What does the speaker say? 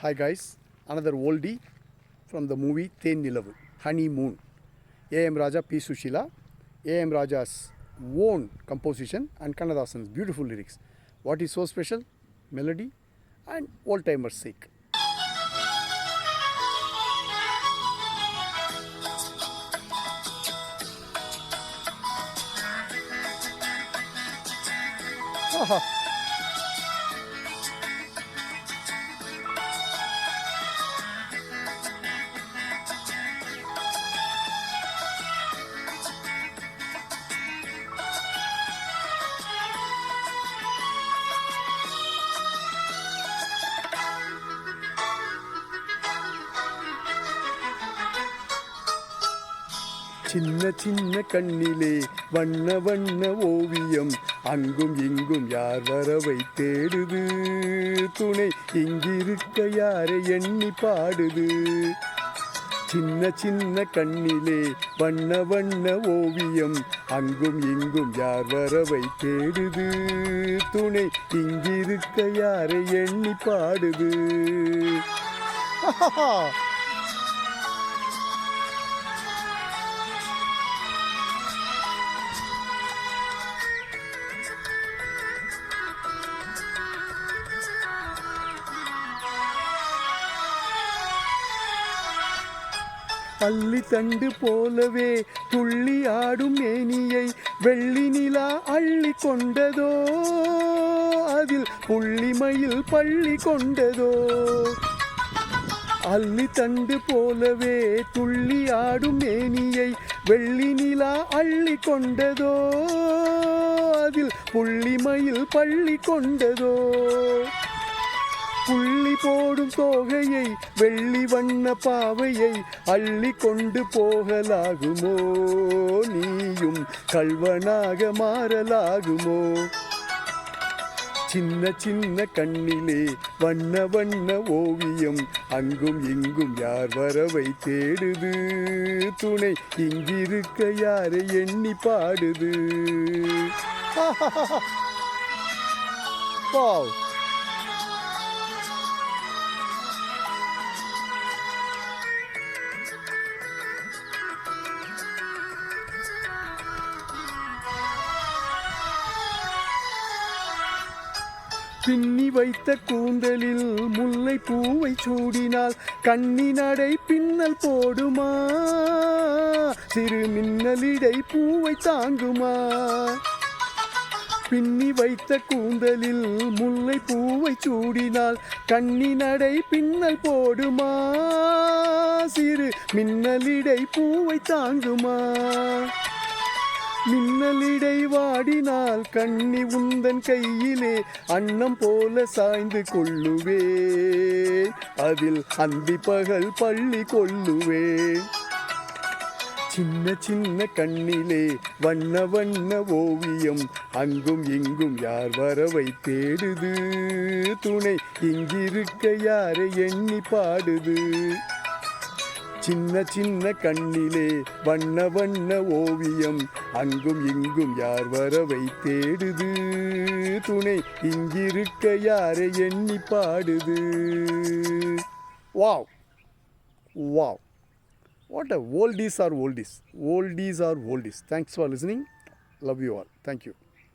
Hi guys, another oldie from the movie Then Nilavu, Honeymoon. A.M. Raja, P. Sushila. A.M. Raja's own composition and Kannadasan's beautiful lyrics. What is so special? Melody and old-timers' sake. சின்ன சின்ன கண்ணிலே வண்ண வண்ண ஓவியம் அங்கும் இங்கும் யார் வரவை தேடுது துணை இங்கிருக்க யாரை எண்ணி பாடுது சின்ன சின்ன கண்ணிலே வண்ண வண்ண ஓவியம் அங்கும் இங்கும் யார் வரவை தேடுது துணை இங்கிருக்க யாரை எண்ணி பாடுது அள்ளி தண்டு போலவே துள்ளி ஆடும் மேனியை வெள்ளி நிலா அள்ளி கொண்டதோ அதில் புள்ளிமயில் பள்ளி கொண்டதோ அள்ளி தண்டு போலவே துள்ளி ஆடும் மேனியை வெள்ளி நிலா அள்ளி கொண்டதோ அதில் புள்ளிமயில் பள்ளி கொண்டதோ புள்ளி போடும் தோகையை வெள்ளி வண்ண பாவையை அள்ளி கொண்டு போகலாகுமோ நீயும் கள்வனாக மாறலாகுமோ சின்ன சின்ன கண்ணிலே வண்ண வண்ண ஓவியம் அங்கும் இங்கும் யார் வரவை தேடுது துணை இங்கிருக்க யாரை எண்ணி பாடுது வாவ் பின்னி வைத்த கூந்தலில் முல்லை பூவை சூடினால் கண்ணி நடை பின்னல் போடுமா சிறு மின்னலிடை பூவை தாங்குமா பின்னி வைத்த கூந்தலில் முல்லை பூவை சூடினால் கண்ணி நடை பின்னல் போடுமா சிறு மின்னலிடை பூவை தாங்குமா மின்னலிடை வாடினால் கண்ணி உந்தன் கையிலே அன்னம் போல சாய்ந்து கொள்ளுவே அதில் அந்தி பகல் பள்ளி கொள்ளுவே சின்ன சின்ன கண்ணிலே வண்ண வண்ண ஓவியம் அங்கும் இங்கும் யார் வரவை தேடுது துணை இங்கிருக்க யாரை எண்ணி பாடுது சின்ன சின்ன கண்ணிலே வண்ண வண்ண ஓவியம் அங்கும் இங்கும் யார் வரவை தேடுது துணை இங்கிருக்க யாரை எண்ணி பாடுது wow wow what a oldies are oldies. Oldies are oldies. Thanks for listening. Love you all. Thank you.